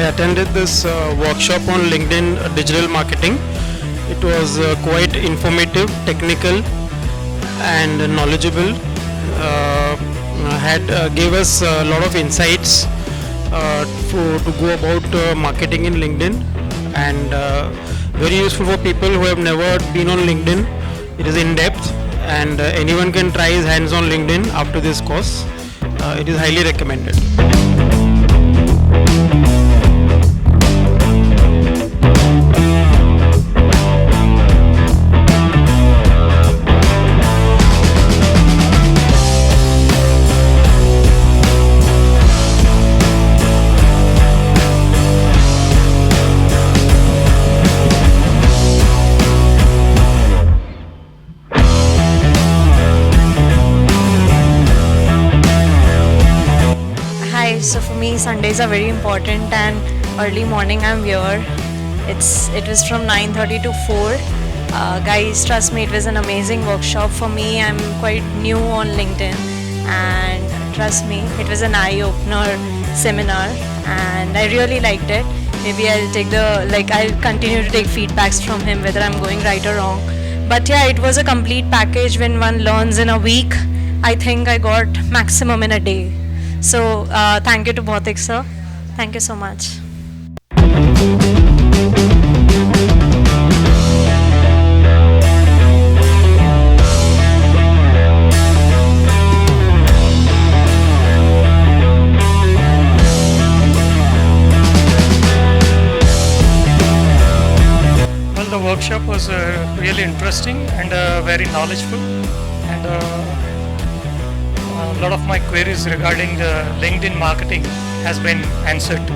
attended this workshop on LinkedIn digital marketing. It was quite informative, technical, and knowledgeable. Had gave us a lot of insights to go about marketing in LinkedIn, and very useful for people who have never been on LinkedIn. It is in depth, and anyone can try his hands on LinkedIn after this course. It is highly recommended. So for me, Sundays are very important, and early morning I'm here. It was from 9:30 to 4. Guys, trust me, it was an amazing workshop for me. I'm quite new on LinkedIn, and trust me, it was an eye-opener seminar, and I really liked it. Maybe I'll continue to take feedbacks from him whether I'm going right or wrong. But yeah, it was a complete package. When one learns in a week, I think I got maximum in a day. So thank you to Bhautik sir. Thank you so much. Well, the workshop was really interesting and very knowledgeable, and a lot of my queries regarding LinkedIn marketing has been answered.